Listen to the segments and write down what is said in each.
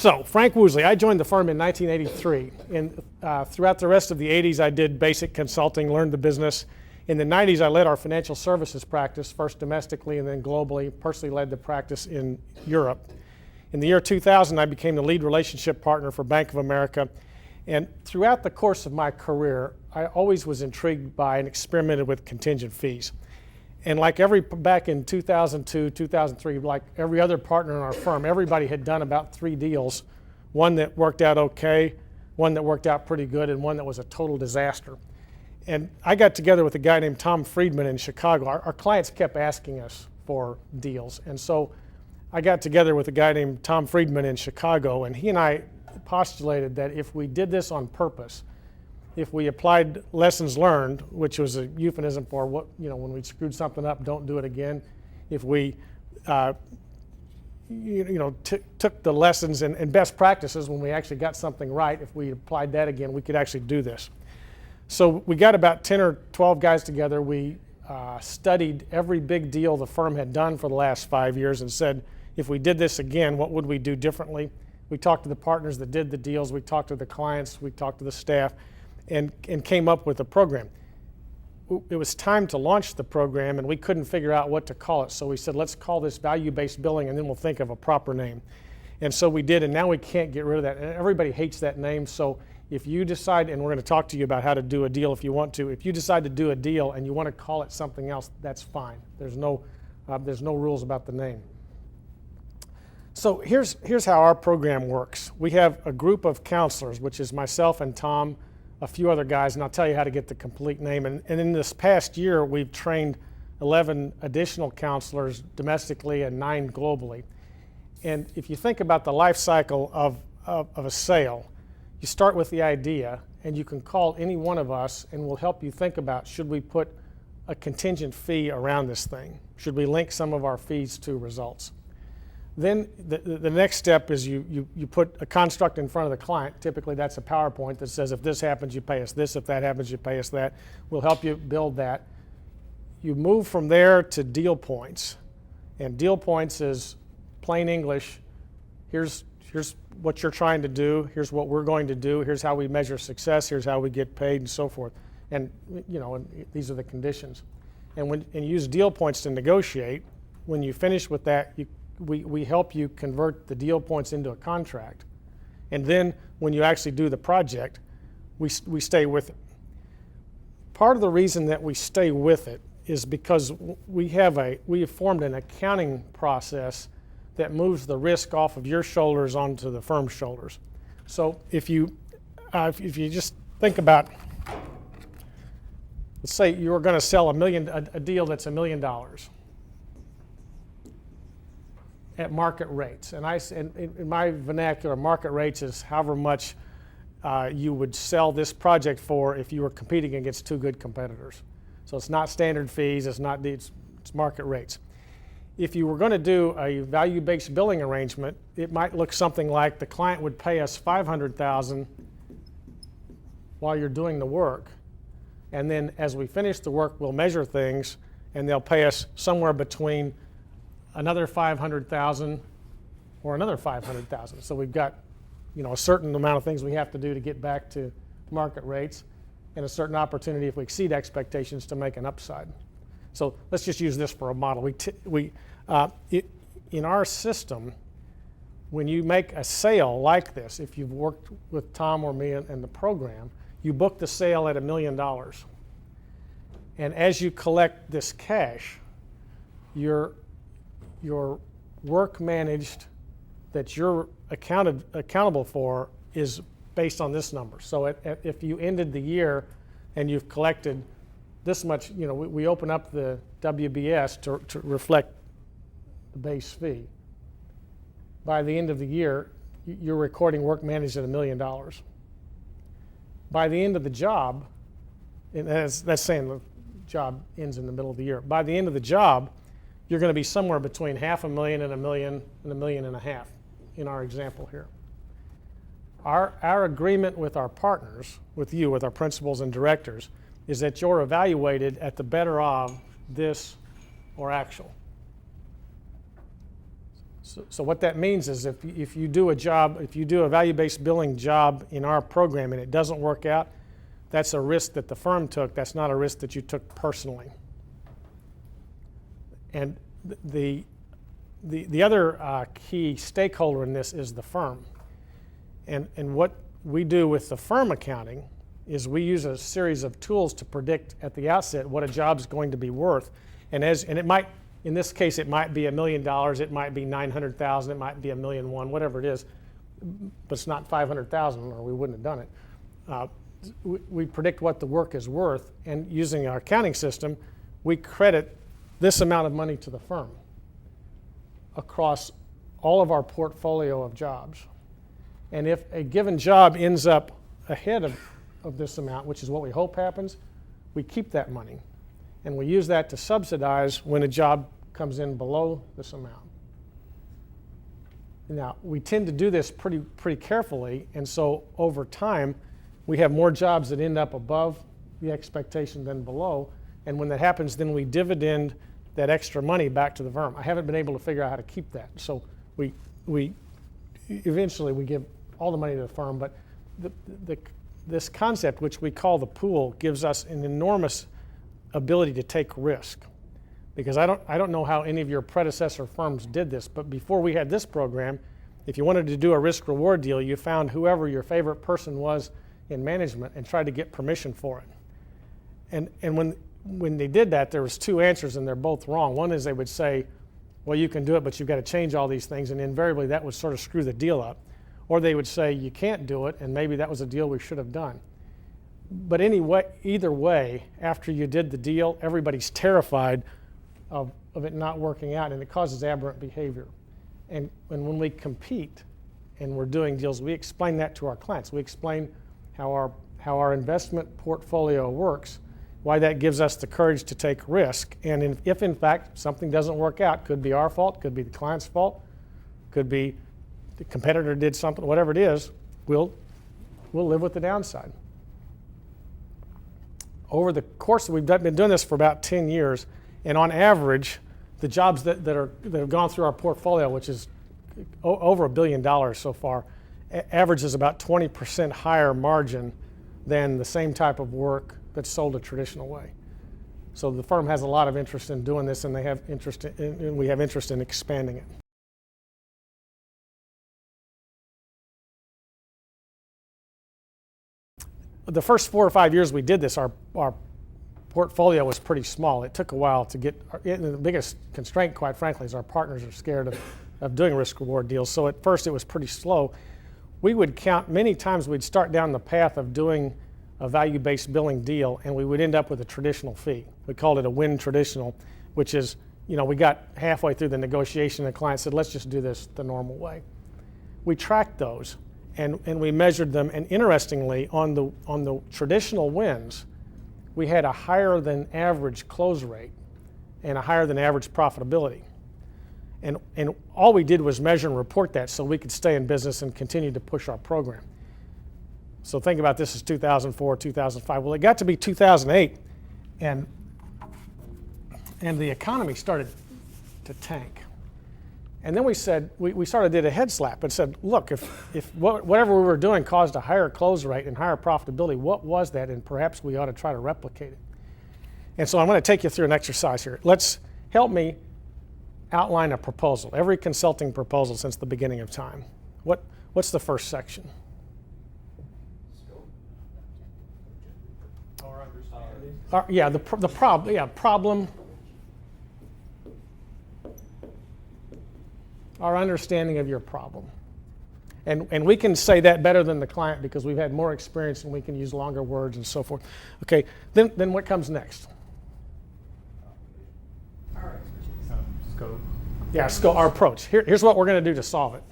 So, Frank Woosley, I joined the firm in 1983, and throughout the rest of the 80s I did basic consulting, learned the business. In the 90s I led our financial services practice, first domestically and then globally, personally led the practice in Europe. In the year 2000 I became the lead relationship partner for Bank of America, and throughout the course of my career I always was intrigued by and experimented with contingent fees. And like back in 2002, 2003, like every other partner in our firm, everybody had done about 3 deals, one that worked out okay, one that worked out pretty good, and one that was a total disaster. And I got together with a guy named Tom Friedman in Chicago. Our clients kept asking us for deals, and so I got together with a guy named Tom Friedman in Chicago, and he and I postulated that if we did this on purpose, if we applied lessons learned, which was a euphemism for what, when we screwed something up, don't do it again. If we, took the lessons and best practices when we actually got something right, if we applied that again, we could actually do this. So we got about 10 or 12 guys together. We studied every big deal the firm had done for the last 5 years and said, if we did this again, what would we do differently? We talked to the partners that did the deals. We talked to the clients. We talked to the staff. And came up with a program. It was time to launch the program, and we couldn't figure out what to call it. So we said, let's call this value-based billing, and then we'll think of a proper name. And so we did, and now we can't get rid of that. And everybody hates that name. So if you decide, and we're going to talk to you about how to do a deal if you want to, if you decide to do a deal and you want to call it something else, that's fine. There's no rules about the name. So here's how our program works. We have a group of counselors, which is myself and Tom, a few other guys, and I'll tell you how to get the complete name. And in this past year, we've trained 11 additional counselors domestically and 9 globally. And if you think about the life cycle of a sale, you start with the idea, and you can call any one of us, and we'll help you think about, should we put a contingent fee around this thing? Should we link some of our fees to results? Then the next step is you put a construct in front of the client. Typically that's a PowerPoint that says, if this happens, you pay us this. If that happens, you pay us that. We'll help you build that. You move from there to deal points. And deal points is plain English. Here's what you're trying to do. Here's what we're going to do. Here's how we measure success. Here's how we get paid, and so forth. And and these are the conditions. And you use deal points to negotiate. When you finish with that, we help you convert the deal points into a contract. And then when you actually do the project, we stay with it. Part of the reason that we stay with it is because we have formed an accounting process that moves the risk off of your shoulders onto the firm's shoulders. So if you just think about, let's say you were going to sell a deal that's $1 million. At market rates, and in my vernacular, market rates is however much you would sell this project for if you were competing against 2 good competitors. So it's not standard fees, it's market rates. If you were going to do a value-based billing arrangement, it might look something like the client would pay us $500,000 while you're doing the work, and then as we finish the work, we'll measure things, and they'll pay us somewhere between another $500,000 or another $500,000. So we've got, a certain amount of things we have to do to get back to market rates, and a certain opportunity, if we exceed expectations, to make an upside. So let's just use this for a model. In our system, when you make a sale like this, if you've worked with Tom or me in the program, you book the sale at $1 million. And as you collect this cash, your work managed that you're accountable for is based on this number. So if you ended the year and you've collected this much, we open up the WBS to reflect the base fee. By the end of the year, you're recording work managed at $1 million. By the end of the job, and that's saying the job ends in the middle of the year. By the end of the job, you're going to be somewhere between $500,000 and $1 million and $1.5 million in our example here. Our agreement with our partners, with our principals and directors, is that you're evaluated at the better of this or actual. So what that means is if you do a value-based billing job in our program and it doesn't work out, that's a risk that the firm took. That's not a risk that you took personally. And the other key stakeholder in this is the firm. And what we do with the firm accounting is we use a series of tools to predict at the outset what a job is going to be worth. And it might, in this case, it might be $1 million, it might be 900,000, it might be $1.1 million, whatever it is, but it's not 500,000 or we wouldn't have done it. We predict what the work is worth, and using our accounting system, we credit this amount of money to the firm across all of our portfolio of jobs. And if a given job ends up ahead of this amount, which is what we hope happens, we keep that money. And we use that to subsidize when a job comes in below this amount. Now, we tend to do this pretty carefully, and so over time, we have more jobs that end up above the expectation than below, and when that happens, then we dividend that extra money back to the firm. I haven't been able to figure out how to keep that, so we eventually we give all the money to the firm, but this concept, which we call the pool, gives us an enormous ability to take risk. Because I don't know how any of your predecessor firms did this, but before we had this program, if you wanted to do a risk-reward deal, you found whoever your favorite person was in management and tried to get permission for it. And when they did that, there was two answers, and they're both wrong. One is they would say, well, you can do it, but you've got to change all these things, and invariably that would sort of screw the deal up. Or they would say, you can't do it, and maybe that was a deal we should have done. But anyway, either way, after you did the deal, everybody's terrified of it not working out, and it causes aberrant behavior. And when we compete and we're doing deals, we explain that to our clients. We explain how our investment portfolio works, why that gives us the courage to take risk, and if in fact something doesn't work out, could be our fault, could be the client's fault, could be the competitor did something, whatever it is, we'll live with the downside. Over the course, we've been doing this for about 10 years, and on average, the jobs that have gone through our portfolio, which is over $1 billion so far, averages about 20% higher margin than the same type of work that's sold a traditional way. So the firm has a lot of interest in doing this, and we have interest in expanding it. The first 4 or 5 years we did this, our portfolio was pretty small. It took a while to get, the biggest constraint, quite frankly, is our partners are scared of doing risk-reward deals. So at first it was pretty slow. We would count, many times we'd start down the path of doing a value-based billing deal, and we would end up with a traditional fee. We called it a win traditional, which is, we got halfway through the negotiation, and the client said, let's just do this the normal way. We tracked those, and we measured them, and interestingly, on the traditional wins, we had a higher than average close rate and a higher than average profitability. And all we did was measure and report that so we could stay in business and continue to push our program. So think about this as 2004, 2005. Well, it got to be 2008, and the economy started to tank. And then we said, we sort of did a head slap and said, look, if whatever we were doing caused a higher close rate and higher profitability, what was that? And perhaps we ought to try to replicate it. And so I'm going to take you through an exercise here. Help me outline a proposal, every consulting proposal since the beginning of time. What's the first section? Our understanding. Problem. Our understanding of your problem. And we can say that better than the client because we've had more experience and we can use longer words and so forth. Okay, then what comes next? Our scope. Yeah, scope, our approach. Here's what we're going to do to solve it.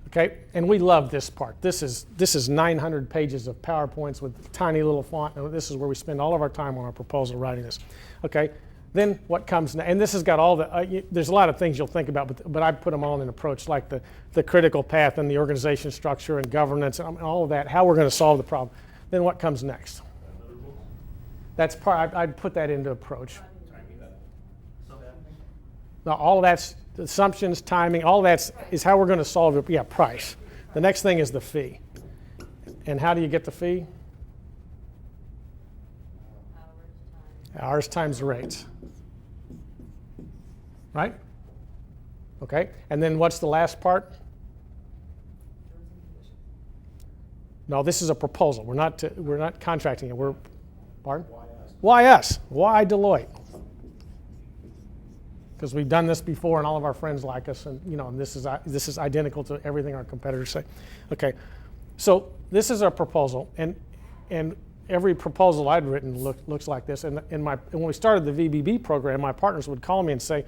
Okay, and we love this part. This is 900 pages of PowerPoints with tiny little font, and this is where we spend all of our time on our proposal writing this. Okay, then what comes next? And this has got all there's a lot of things you'll think about, but I put them all in an approach like the critical path and the organization structure and governance and all of that, how we're going to solve the problem. Then what comes next? That's part, I'd put that into approach. Now, all of that's assumptions, timing, all that's is how we're going to solve it. Yeah, price. The next thing is the fee. And how do you get the fee? Hours times rates. Right? Okay. And then what's the last part? No, this is a proposal. We're not contracting it. Pardon? Why us? Why Deloitte? Because we've done this before, and all of our friends like us, and and this is identical to everything our competitors say. Okay, so this is our proposal, and every proposal I'd written looks like this. And when we started the VBB program, my partners would call me and say,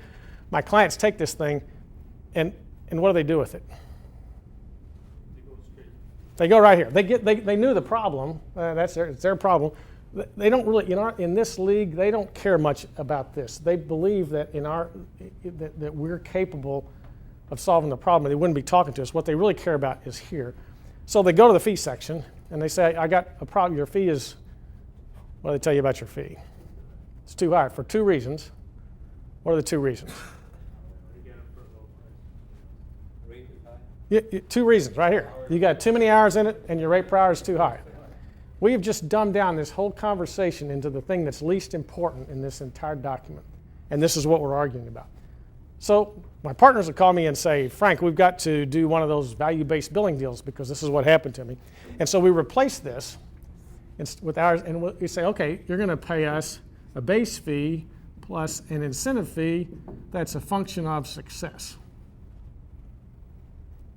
"My clients take this thing, and what do they do with it?" They go right here. They knew the problem. It's their problem. They don't really, in this league, they don't care much about this. They believe that that we're capable of solving the problem. They wouldn't be talking to us. What they really care about is here. So they go to the fee section and they say, "I got a problem. Your fee is." What do they tell you about your fee? It's too high for 2 reasons. What are the 2 reasons? Yeah, 2 reasons right here. You got too many hours in it, and your rate per hour is too high. We have just dumbed down this whole conversation into the thing that's least important in this entire document, and this is what we're arguing about. So my partners would call me and say, "Frank, we've got to do one of those value-based billing deals because this is what happened to me." And so we replace this with ours, and we say, "Okay, you're going to pay us a base fee plus an incentive fee that's a function of success."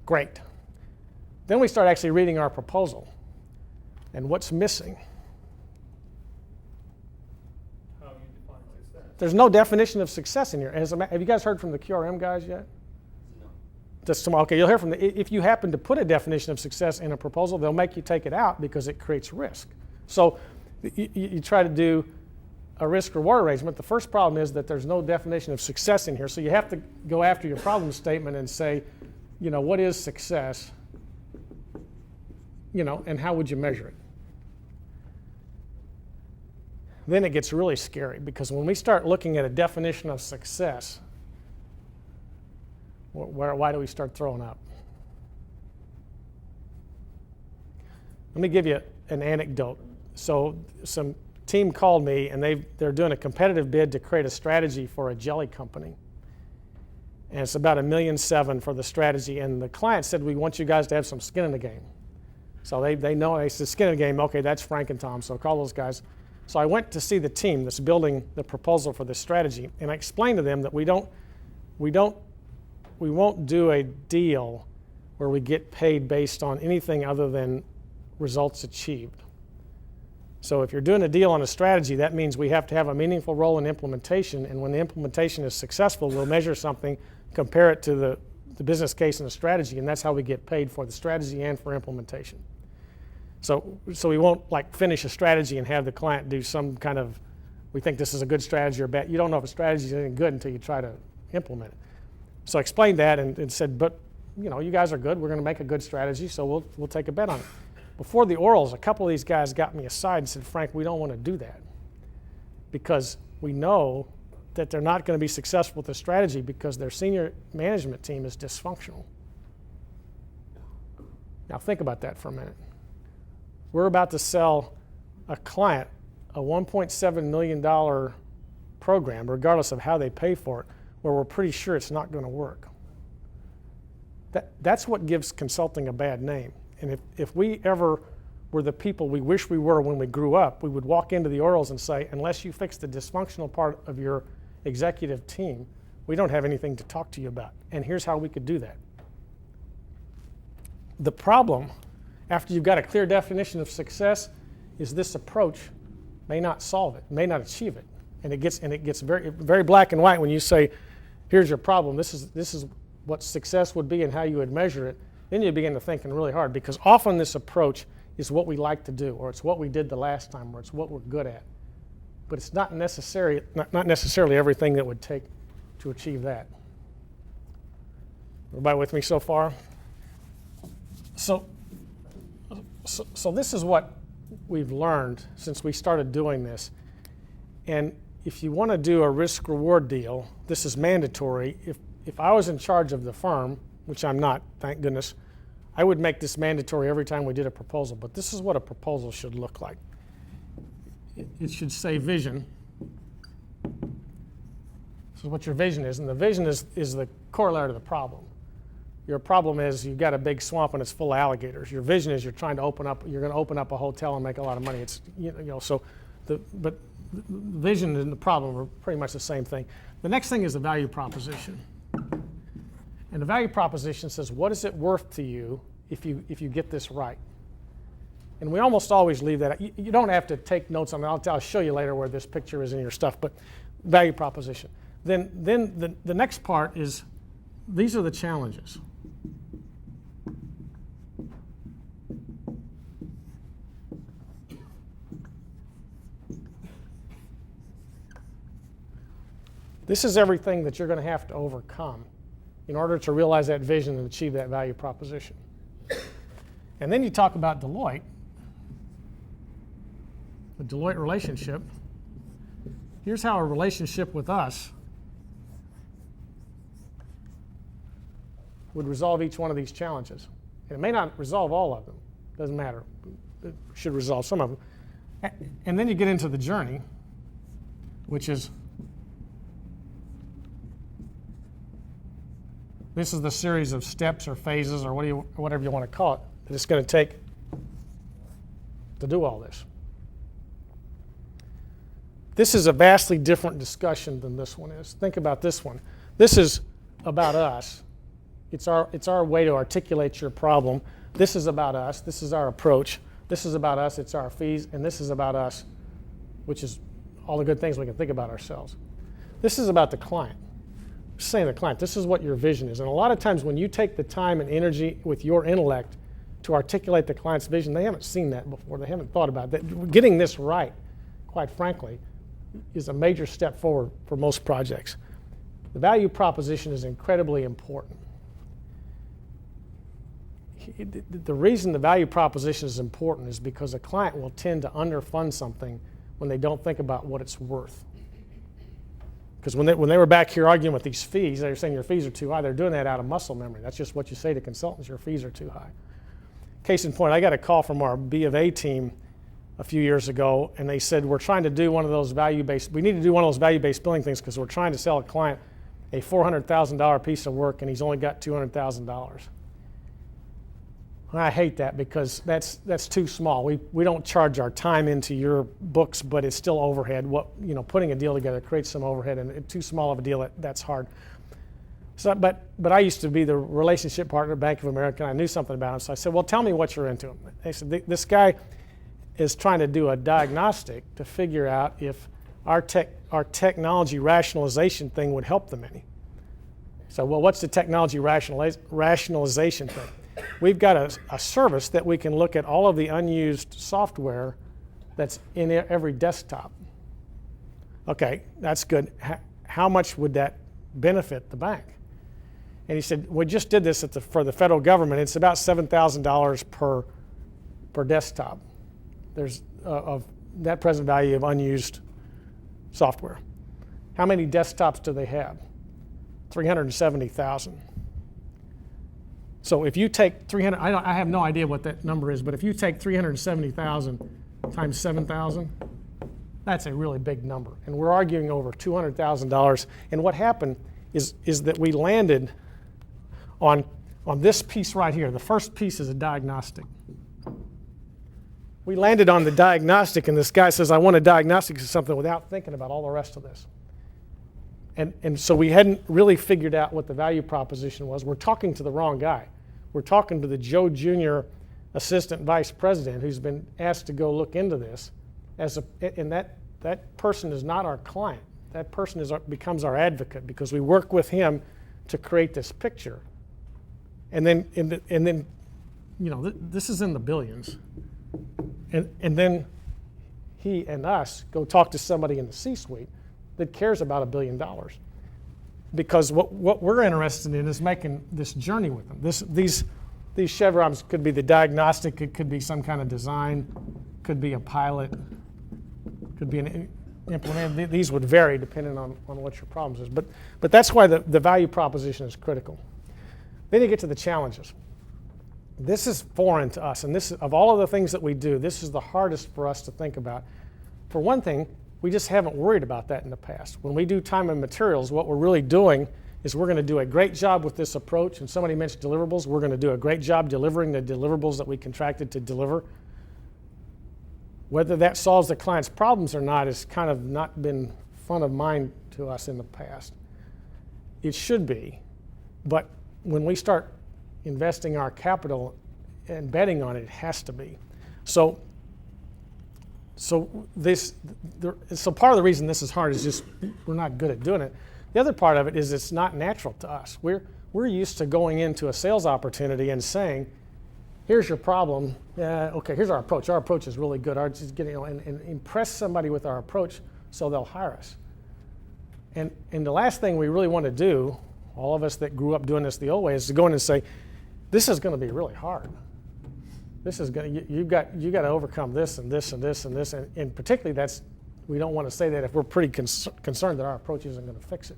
Great. Then we start actually reading our proposal. And what's missing? How you define success? There's no definition of success in here. Have you guys heard from the QRM guys yet? No. Just tomorrow. Okay, you'll hear from if you happen to put a definition of success in a proposal, they'll make you take it out because it creates risk. So you try to do a risk-reward arrangement. The first problem is that there's no definition of success in here. So you have to go after your problem statement and say, what is success? And how would you measure it? Then it gets really scary because when we start looking at a definition of success, why do we start throwing up? Let me give you an anecdote. So some team called me and they're doing a competitive bid to create a strategy for a jelly company. And it's about $1.7 million for the strategy. And the client said, "We want you guys to have some skin in the game." So they know, they said, "Skin in the game." Okay, that's Frank and Tom. So call those guys. So I went to see the team that's building the proposal for this strategy, and I explained to them that we won't do a deal where we get paid based on anything other than results achieved. So if you're doing a deal on a strategy, that means we have to have a meaningful role in implementation, and when the implementation is successful, we'll measure something, compare it to the business case and the strategy, and that's how we get paid for the strategy and for implementation. So we won't finish a strategy and have the client do some kind of, we think this is a good strategy or bad. You don't know if a strategy is any good until you try to implement it. So I explained that and said, "But you guys are good. We're going to make a good strategy, so we'll take a bet on it." Before the orals, a couple of these guys got me aside and said, "Frank, we don't want to do that because we know that they're not going to be successful with the strategy because their senior management team is dysfunctional." Now think about that for a minute. We're about to sell a client a $1.7 million program, regardless of how they pay for it, where we're pretty sure it's not going to work. That's what gives consulting a bad name. And if we ever were the people we wish we were when we grew up, we would walk into the orals and say, "Unless you fix the dysfunctional part of your executive team, we don't have anything to talk to you about. And here's how we could do that." The problem, after you've got a clear definition of success, is this approach may not solve it, may not achieve it. And it gets very, very black and white when you say, "Here's your problem. This is what success would be and how you would measure it." Then you begin to thinking really hard because often this approach is what we like to do, or it's what we did the last time, or it's what we're good at. But it's not necessarily everything that would take to achieve that. Everybody with me so far? So this is what we've learned since we started doing this. And if you want to do a risk-reward deal, this is mandatory. If I was in charge of the firm, which I'm not, thank goodness, I would make this mandatory every time we did a proposal. But this is what a proposal should look like. It should say vision. This is what your vision is, and the vision is the corollary to the problem. Your problem is you've got a big swamp and it's full of alligators. Your vision is you're going to open up a hotel and make a lot of money. It's so but the vision and the problem are pretty much the same thing. The next thing is the value proposition. And the value proposition says, what is it worth to you if you get this right? And we almost always leave that. You don't have to take notes on it. I'll show you later where this picture is in your stuff, but value proposition. Then the next part is, these are the challenges. This is everything that you're going to have to overcome in order to realize that vision and achieve that value proposition. And then you talk about Deloitte, the Deloitte relationship. Here's how a relationship with us would resolve each one of these challenges. And it may not resolve all of them. Doesn't matter. It should resolve some of them. And then you get into the journey, which is, this is the series of steps or phases or whatever you want to call it that it's going to take to do all this. This is a vastly different discussion than this one is. Think about this one. This is about us. It's our way to articulate your problem. This is about us. This is our approach. This is about us. It's our fees. And this is about us, which is all the good things we can think about ourselves. This is about the client. Saying to the client, this is what your vision is. And a lot of times when you take the time and energy with your intellect to articulate the client's vision, they haven't seen that before. They haven't thought about that. Getting this right, quite frankly, is a major step forward for most projects. The value proposition is incredibly important. The reason the value proposition is important is because a client will tend to underfund something when they don't think about what it's worth. Because when they were back here arguing with these fees, they were saying your fees are too high. They're doing that out of muscle memory. That's just what you say to consultants, your fees are too high. Case in point, I got a call from our B of A team a few years ago, and they said, we're trying to do one of those we need to do one of those value-based billing things because we're trying to sell a client a $400,000 piece of work, and he's only got $200,000. I hate that because that's too small. We don't charge our time into your books, but it's still overhead. Putting a deal together creates some overhead, and too small of a deal, that's hard. So, but I used to be the relationship partner at Bank of America, and I knew something about him. So I said, well, tell me what you're into. They said, this guy is trying to do a diagnostic to figure out if our technology rationalization thing would help them any. So, well, what's the technology rationalization thing? We've got a service that we can look at all of the unused software that's in every desktop. Okay, that's good. How much would that benefit the bank? And he said, we just did this for the federal government. It's about $7,000 per desktop. There's of net present value of unused software. How many desktops do they have? 370,000. So if you take 300, I have no idea what that number is, but if you take 370,000 times 7,000, that's a really big number. And we're arguing over $200,000. And what happened is that we landed on this piece right here. The first piece is a diagnostic. We landed on the diagnostic, and this guy says, I want a diagnostic of something without thinking about all the rest of this. And so we hadn't really figured out what the value proposition was. We're talking to the wrong guy. We're talking to the Joe Jr. assistant vice president who's been asked to go look into this. And that person is not our client. That person becomes our advocate because we work with him to create this picture. And then this is in the billions. And then he and us go talk to somebody in the C-suite that cares about $1 billion, because what we're interested in is making this journey with them. These chevrons could be the diagnostic, it could be some kind of design, could be a pilot, could be implemented. These would vary depending on what your problems is. But that's why the value proposition is critical. Then you get to the challenges. This is foreign to us, and this is, of all of the things that we do, this is the hardest for us to think about. For one thing, we just haven't worried about that in the past. When we do time and materials, what we're really doing is we're going to do a great job with this approach, and somebody mentioned deliverables. We're going to do a great job delivering the deliverables that we contracted to deliver. Whether that solves the client's problems or not has kind of not been front of mind to us in the past. It should be, but when we start investing our capital and betting on it, it has to be. So part of the reason this is hard is just we're not good at doing it. The other part of it is it's not natural to us. We're used to going into a sales opportunity and saying, here's your problem. Okay, here's our approach. Our approach is really good. Ours is getting, and impress somebody with our approach so they'll hire us. And the last thing we really want to do, all of us that grew up doing this the old way, is to go in and say, this is going to be really hard. This is going to, you got to overcome this and this and this and this, and particularly we don't want to say that if we're pretty concerned that our approach isn't going to fix it.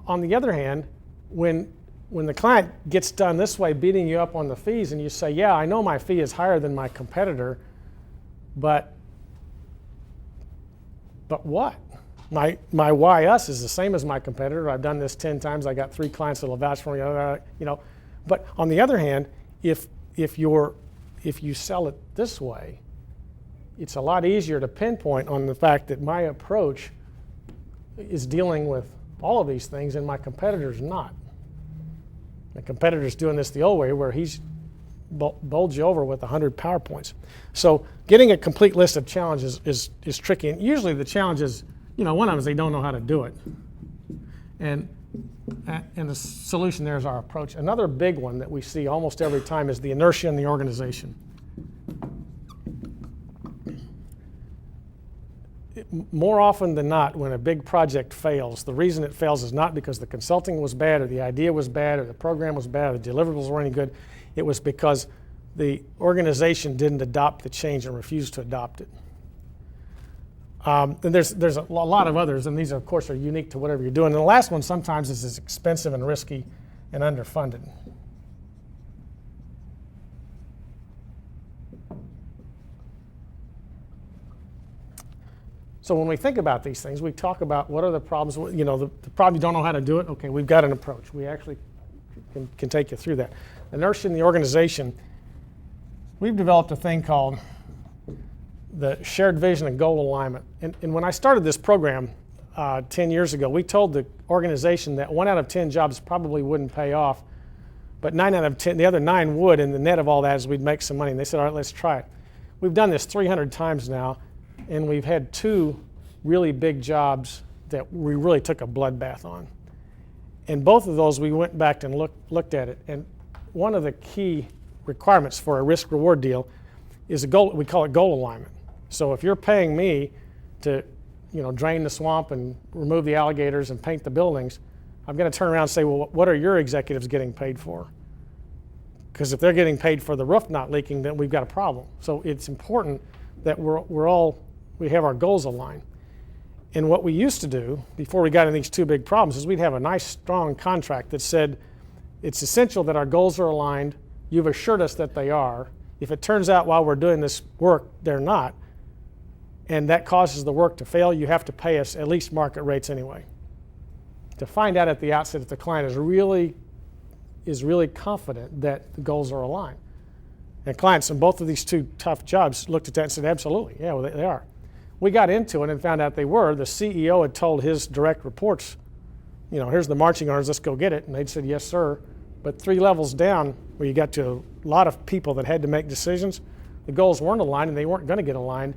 On the other hand, when the client gets done this way, beating you up on the fees, and you say, yeah, I know my fee is higher than my competitor, but what? My why us is the same as my competitor. I've done this 10 times. I got 3 clients that'll vouch for me. But on the other hand, if you sell it this way, it's a lot easier to pinpoint on the fact that my approach is dealing with all of these things and my competitor's not. The competitor's doing this the old way where he's bowled you over with 100 PowerPoints. So getting a complete list of challenges is tricky. And usually the challenge is, one of them is they don't know how to do it. And the solution there is our approach. Another big one that we see almost every time is the inertia in the organization. More often than not, when a big project fails, the reason it fails is not because the consulting was bad or the idea was bad or the program was bad or the deliverables weren't any good. It was because the organization didn't adopt the change and refused to adopt it. And there's a lot of others, and these, of course, are unique to whatever you're doing. And the last one sometimes is expensive and risky and underfunded. So when we think about these things, we talk about what are the problems. The problem you don't know how to do it. Okay, we've got an approach. We actually can take you through that. Inertia in the organization. We've developed a thing called the shared vision and goal alignment. And when I started this program 10 years ago, we told the organization that 1 out of 10 jobs probably wouldn't pay off, but 9 out of 10, the other 9 would, and the net of all that is we'd make some money. And they said, all right, let's try it. We've done this 300 times now, and we've had 2 really big jobs that we really took a bloodbath on. And both of those, we went back and looked at it. And one of the key requirements for a risk-reward deal is a goal. We call it goal alignment. So if you're paying me to, drain the swamp and remove the alligators and paint the buildings, I'm going to turn around and say, well, what are your executives getting paid for? Because if they're getting paid for the roof not leaking, then we've got a problem. So it's important that we have our goals aligned. And what we used to do before we got in these 2 big problems is we'd have a nice strong contract that said it's essential that our goals are aligned. You've assured us that they are. If it turns out while we're doing this work they're not, and that causes the work to fail, you have to pay us at least market rates anyway. To find out at the outset if the client is really confident that the goals are aligned. And clients in both of these 2 tough jobs looked at that and said, absolutely, yeah, well, they are. We got into it and found out they were. The CEO had told his direct reports, here's the marching orders, let's go get it. And they'd said, yes, sir. But 3 levels down, where you got to a lot of people that had to make decisions, the goals weren't aligned and they weren't going to get aligned.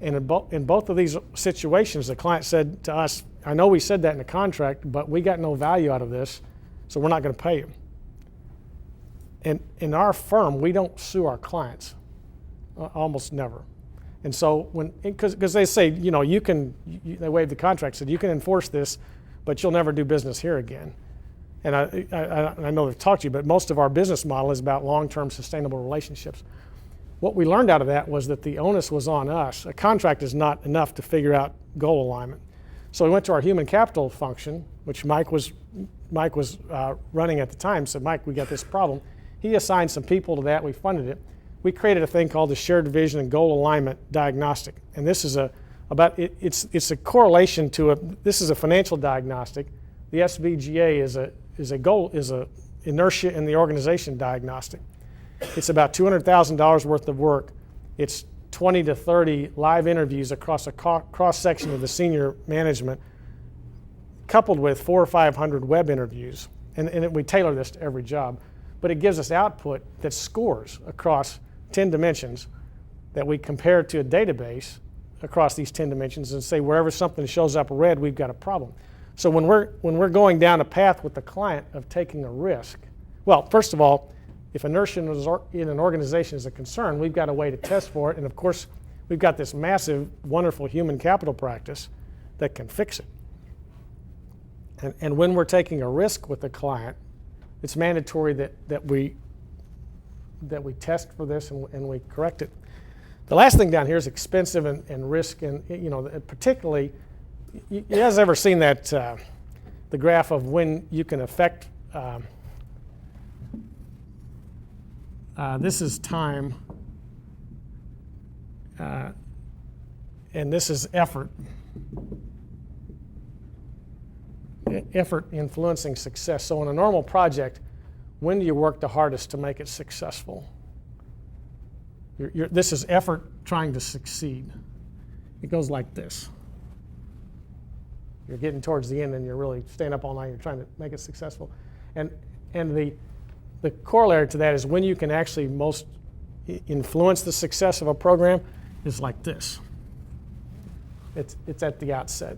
And in both of these situations, the client said to us, I know we said that in the contract, but we got no value out of this, so we're not going to pay you. And in our firm, we don't sue our clients, almost never. And so because they say, they waive the contract, said you can enforce this, but you'll never do business here again. And I know they've talked to you, but most of our business model is about long-term sustainable relationships. What we learned out of that was that the onus was on us. A contract is not enough to figure out goal alignment. So we went to our human capital function, which Mike was running at the time, said, Mike, we got this problem. He assigned some people to that, we funded it. We created a thing called the Shared Vision and Goal Alignment Diagnostic. And this is it's a correlation to this is a financial diagnostic. The SVGA is a inertia in the organization diagnostic. It's about $200,000 worth of work. It's 20 to 30 live interviews across a cross-section of the senior management, coupled with 400 or 500 web interviews. And we tailor this to every job. But it gives us output that scores across 10 dimensions that we compare to a database across these 10 dimensions and say wherever something shows up red, we've got a problem. So when we're going down a path with the client of taking a risk, well, first of all, if inertia in an organization is a concern, we've got a way to test for it. And of course, we've got this massive, wonderful human capital practice that can fix it. And when we're taking a risk with the client, it's mandatory that we test for this and we correct it. The last thing down here is expensive and risk, and particularly, you guys ever seen that the graph of when you can affect? This is time, and this is effort. Effort influencing success. So in a normal project, when do you work the hardest to make it successful? This is effort trying to succeed. It goes like this. You're getting towards the end and you're really staying up all night, you're trying to make it successful. And the corollary to that is when you can actually most influence the success of a program is like this. It's at the outset.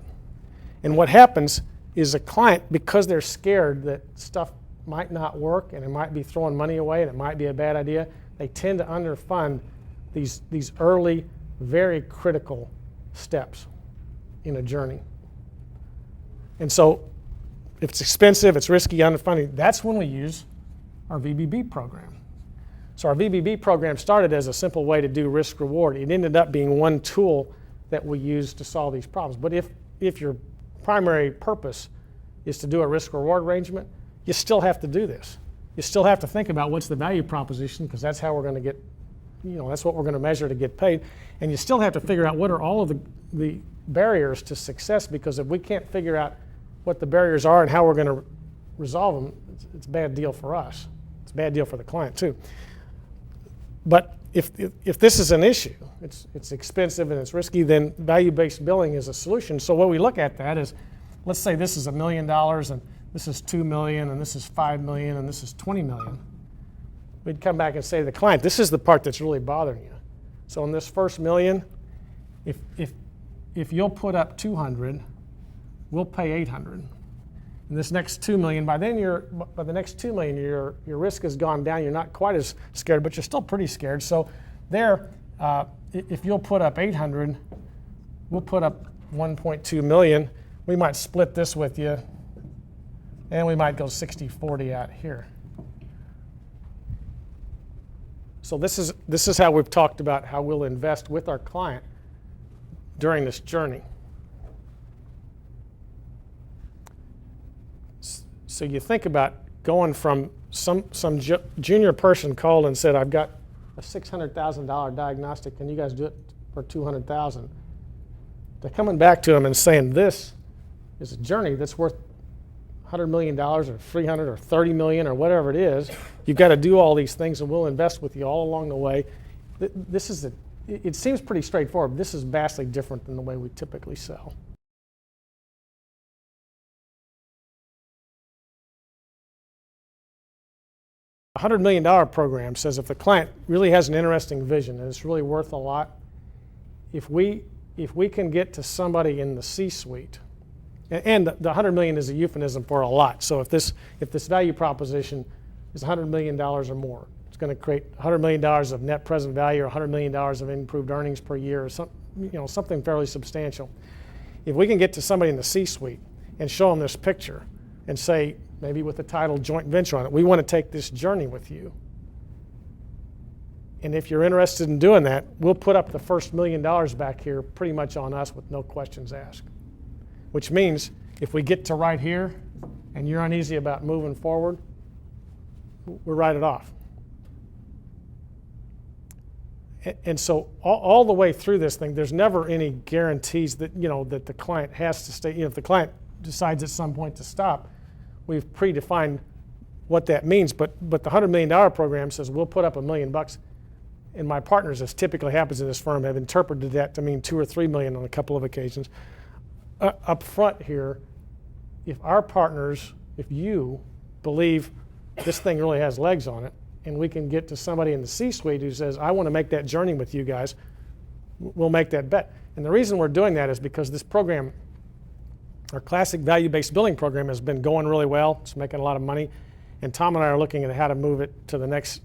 And what happens is a client, because they're scared that stuff might not work and it might be throwing money away and it might be a bad idea, they tend to underfund these early, very critical steps in a journey. And so if it's expensive, it's risky, underfunding, that's when we use our VBB program. So our VBB program started as a simple way to do risk reward. It ended up being one tool that we use to solve these problems. But if your primary purpose is to do a risk reward arrangement, you still have to do this. You still have to think about what's the value proposition, because that's how we're going to get, that's what we're going to measure to get paid. And you still have to figure out what are all of the barriers to success, because if we can't figure out what the barriers are and how we're going to resolve them, it's a bad deal for us. It's a bad deal for the client too. But if this is an issue, it's expensive and it's risky, then value-based billing is a solution. So what we look at that is, let's say this is $1 million and this is $2 million and this is $5 million and this is $20 million. We'd come back and say to the client, this is the part that's really bothering you. So in this first $1 million, if you'll put up 200, we'll pay 800. And this next $2 million, by the next $2 million, your risk has gone down. You're not quite as scared, but you're still pretty scared. So there, if you'll put up 800, we'll put up 1.2 million. We might split this with you, and we might go 60-40 out here. So this is how we've talked about how we'll invest with our client during this journey. So you think about going from some junior person called and said, I've got a $600,000 diagnostic, can you guys do it for $200,000? To coming back to them and saying, this is a journey that's worth $100 million or $300 or $30 million or whatever it is. You've got to do all these things and we'll invest with you all along the way. It seems pretty straightforward, but this is vastly different than the way we typically sell. A $100 million program says if the client really has an interesting vision and it's really worth a lot, if we can get to somebody in the C-suite, and the $100 million is a euphemism for a lot. So if this value proposition is $100 million or more, it's going to create $100 million of net present value or $100 million of improved earnings per year, or something fairly substantial. If we can get to somebody in the C-suite and show them this picture and say, maybe with the title joint venture on it, we want to take this journey with you. And if you're interested in doing that, we'll put up the first $1 million back here pretty much on us with no questions asked. Which means if we get to right here and you're uneasy about moving forward, we'll write it off. And so all the way through this thing, there's never any guarantees that, that the client has to stay. If the client decides at some point to stop, we've predefined what that means. But the $100 million program says we'll put up $1 million. And my partners, as typically happens in this firm, have interpreted that to mean $2 or $3 million on a couple of occasions. Up front here, if our partners, if you believe this thing really has legs on it, and we can get to somebody in the C-suite who says, I want to make that journey with you guys, we'll make that bet. And the reason we're doing that is because this program, our classic value-based billing program, has been going really well. It's making a lot of money. And Tom and I are looking at how to move it to the next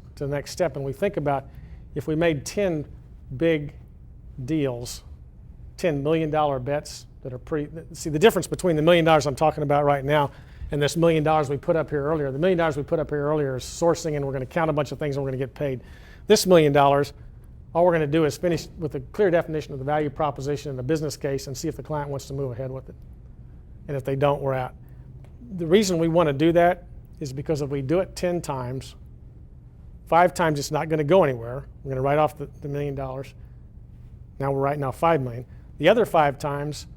step. And we think about if we made 10 big deals, $10 million bets that are pretty, see the difference between the $1 million I'm talking about right now and this $1 million we put up here earlier. The $1 million we put up here earlier is sourcing, and we're going to count a bunch of things and we're going to get paid. This $1 million, all we're going to do is finish with a clear definition of the value proposition and the business case and see if the client wants to move ahead with it. And if they don't, we're out. The reason we want to do that is because if we do it 10 times, 5 times it's not going to go anywhere. We're going to write off the $1 million. Now we're writing off $5 million. The other 5 times,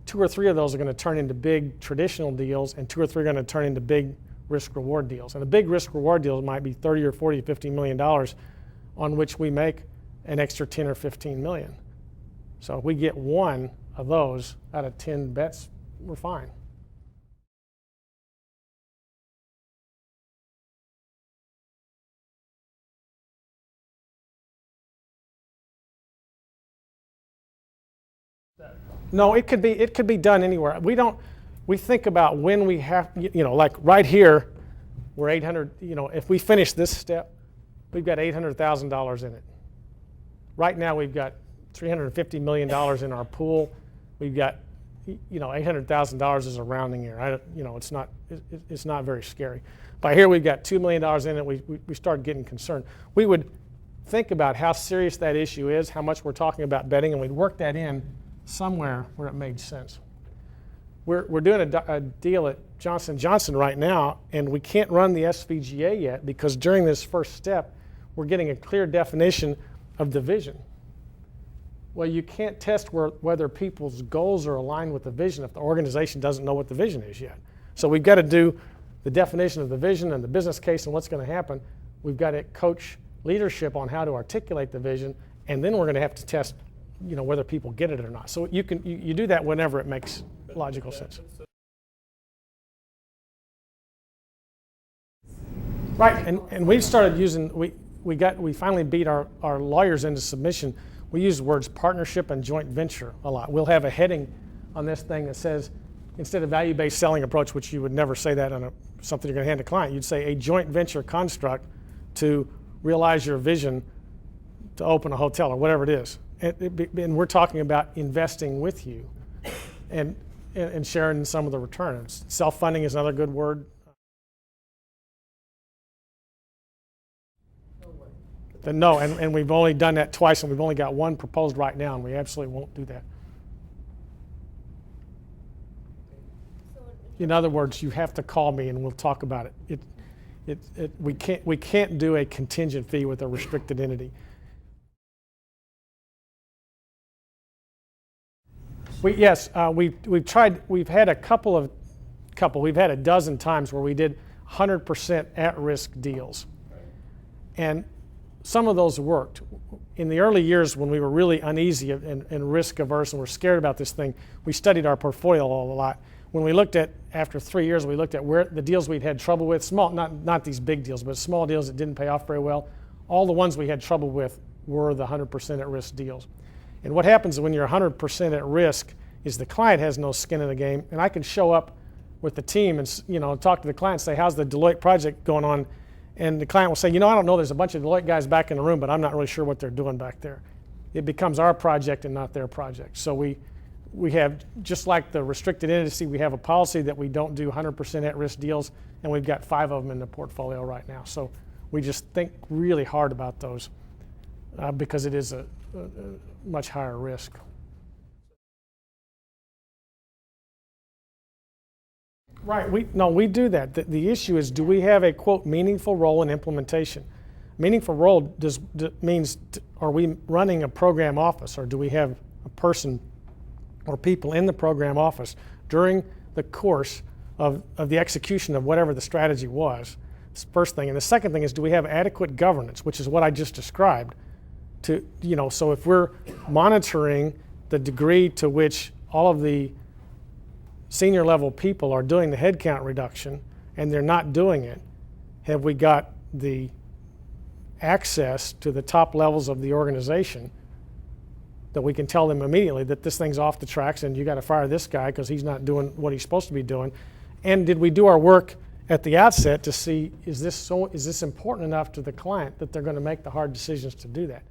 2 or 3 of those are going to turn into big traditional deals, and 2 or 3 are going to turn into big risk-reward deals. And a big risk-reward deal might be 30 or 40 or $50 million on which we make an extra 10 or 15 million. So if we get 1 of those out of 10 bets, we're fine. No, it could be done anywhere. We think about when we have, like right here, we're 800, if we finish this step, we've got $800,000 in it. Right now we've got $350 million in our pool. We've got, $800,000 is a rounding error. It's not very scary. By here we've got $2 million in it, we start getting concerned. We would think about how serious that issue is, how much we're talking about betting, and we'd work that in somewhere where it made sense. We're doing a deal at Johnson & Johnson right now, and we can't run the SVGA yet because during this first step, we're getting a clear definition of the vision. Well, you can't test whether people's goals are aligned with the vision if the organization doesn't know what the vision is yet. So we've got to do the definition of the vision and the business case and what's going to happen. We've got to coach leadership on how to articulate the vision, and then we're going to have to test whether people get it or not. So you do that whenever it makes logical sense. Right, and we've started using, we finally beat our lawyers into submission. We use words partnership and joint venture a lot. We'll have a heading on this thing that says, instead of value-based selling approach, which you would never say that on something you're going to hand to a client, you'd say a joint venture construct to realize your vision to open a hotel or whatever it is. And we're talking about investing with you and sharing some of the returns. Self-funding is another good word. No, and we've only done that twice, and we've only got 1 proposed right now, and we absolutely won't do that. In other words, you have to call me and we'll talk about it. We can't do a contingent fee with a restricted entity. We've tried. We've had a dozen times where we did 100% at-risk deals, and some of those worked. In the early years when we were really uneasy and risk averse and were scared about this thing, we studied our portfolio a lot. When we looked at, after 3 years, we looked at where the deals we'd had trouble with, small, not these big deals, but small deals that didn't pay off very well. All the ones we had trouble with were the 100% at risk deals. And what happens when you're 100% at risk is the client has no skin in the game, and I can show up with the team and talk to the client and say, how's the Deloitte project going on? And the client will say, I don't know, there's a bunch of Deloitte guys back in the room, but I'm not really sure what they're doing back there. It becomes our project and not their project. So we have, just like the restricted entity, we have a policy that we don't do 100% at-risk deals, and we've got 5 of them in the portfolio right now. So we just think really hard about those. because it is a much higher risk. Right, we do that. The issue is, do we have a, quote, meaningful role in implementation? Meaningful role means, are we running a program office, or do we have a person or people in the program office during the course of the execution of whatever the strategy was? That's the first thing. And the second thing is, do we have adequate governance, which is what I just described. So if we're monitoring the degree to which all of the senior level people are doing the headcount reduction and they're not doing it, have we got the access to the top levels of the organization that we can tell them immediately that this thing's off the tracks and you got to fire this guy because he's not doing what he's supposed to be doing? And did we do our work at the outset to see, is this important enough to the client that they're going to make the hard decisions to do that?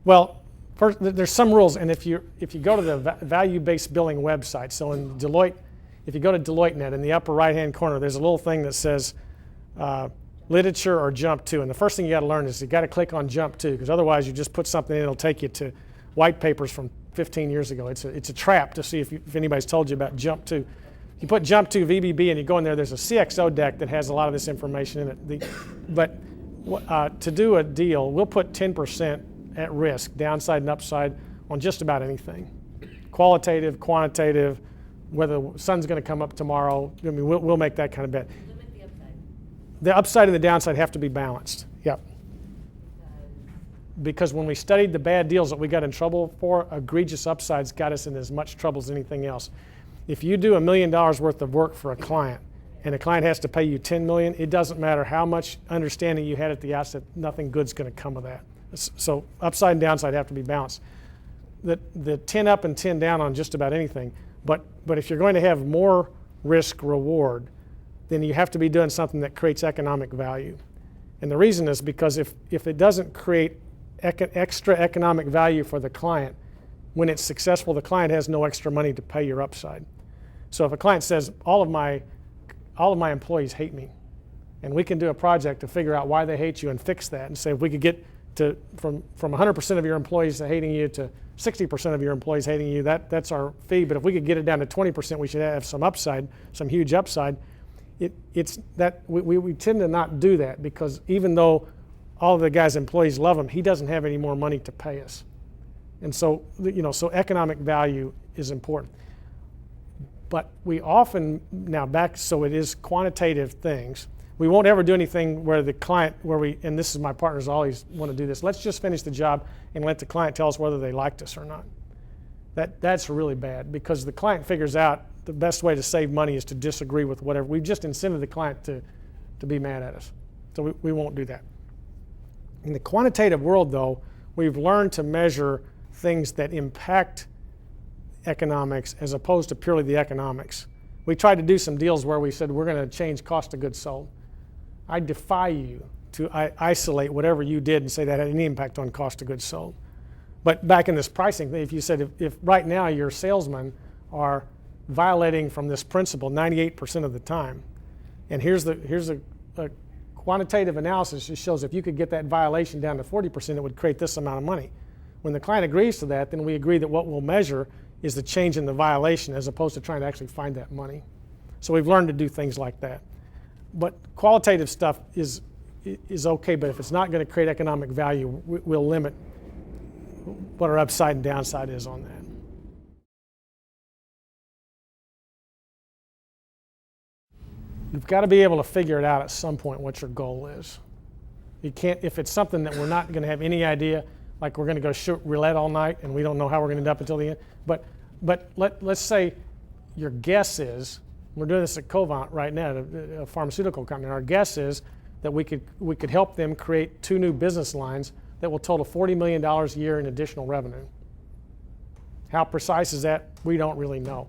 Well, first, there's some rules, and if you go to the value-based billing website, so in Deloitte, if you go to DeloitteNet, in the upper right-hand corner, there's a little thing that says literature or jump to, and the first thing you got to learn is you got to click on jump to, because otherwise you just put something in, it'll take you to white papers from 15 years ago. It's a trap to see if anybody's told you about jump to. You put jump to VBB and you go in there, there's a CXO deck that has a lot of this information in it. But to do a deal, we'll put 10% at risk, downside and upside, on just about anything. Qualitative, quantitative, whether the sun's going to come up tomorrow. I mean, we'll make that kind of bet. Limit the upside. The upside and the downside have to be balanced. Yep. Because when we studied the bad deals that we got in trouble for, egregious upsides got us in as much trouble as anything else. If you do $1 million worth of work for a client and the client has to pay you $10 million, it doesn't matter how much understanding you had at the outset, nothing good's going to come of that. So upside and downside have to be balanced. The 10 up and 10 down on just about anything. But if you're going to have more risk reward, then you have to be doing something that creates economic value. And the reason is because if it doesn't create extra economic value for the client, when it's successful, the client has no extra money to pay your upside. So if a client says, all of my employees hate me, and we can do a project to figure out why they hate you and fix that, and say if we could get from 100% of your employees hating you to 60% of your employees hating you, that's our fee. But if we could get it down to 20%, we should have some upside, some huge upside. It's that we tend to not do that, because even though all of the guy's employees love him, he doesn't have any more money to pay us. And so, so economic value is important. But we often, so it is quantitative things. We won't ever do anything where the client, and this is my partners always want to do this, let's just finish the job and let the client tell us whether they liked us or not. That's really bad, because the client figures out the best way to save money is to disagree with whatever. We've just incented the client to be mad at us. So we won't do that. In the quantitative world, though, we've learned to measure things that impact economics as opposed to purely the economics. We tried to do some deals where we said we're going to change cost of goods sold. I defy you to isolate whatever you did and say that had any impact on cost of goods sold. But back in this pricing thing, if you said if right now your salesmen are violating from this principle 98% of the time, and here's a quantitative analysis that shows if you could get that violation down to 40%, it would create this amount of money. When the client agrees to that, then we agree that what we'll measure is the change in the violation as opposed to trying to actually find that money. So we've learned to do things like that. But qualitative stuff is okay, but if it's not going to create economic value, we'll limit what our upside and downside is on that. You've got to be able to figure it out at some point what your goal is. You can't, if it's something that we're not going to have any idea, like we're going to go shoot roulette all night and we don't know how we're going to end up until the end. But let's say your guess is, we're doing this at Covant right now, a pharmaceutical company. Our guess is that we could help them create 2 new business lines that will total $40 million a year in additional revenue. How precise is that? We don't really know.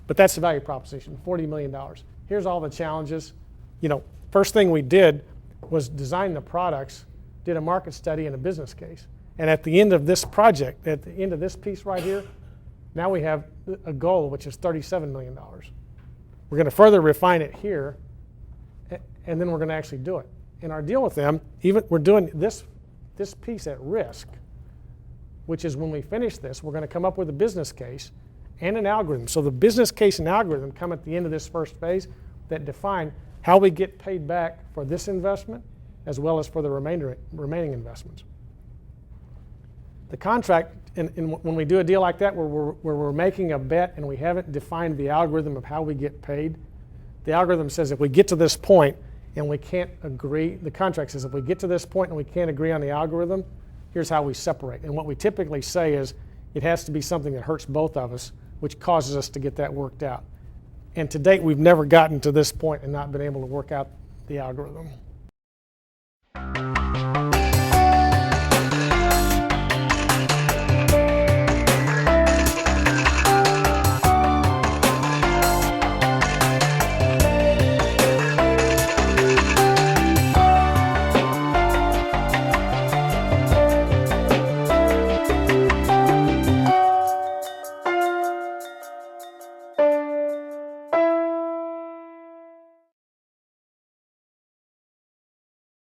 But that's the value proposition, $40 million. Here's all the challenges. First thing we did was design the products, did a market study and a business case. And at the end of this project, at the end of this piece right here, now we have a goal which is $37 million. We're going to further refine it here, and then we're going to actually do it. In our deal with them, even we're doing this piece at risk, which is when we finish this, we're going to come up with a business case and an algorithm. So the business case and algorithm come at the end of this first phase that define how we get paid back for this investment as well as for the remaining investments. The contract, when we do a deal like that where we're making a bet and we haven't defined the algorithm of how we get paid, the algorithm says if we get to this point and we can't agree, the contract says if we get to this point and we can't agree on the algorithm, here's how we separate. And what we typically say is it has to be something that hurts both of us, which causes us to get that worked out. And to date, we've never gotten to this point and not been able to work out the algorithm.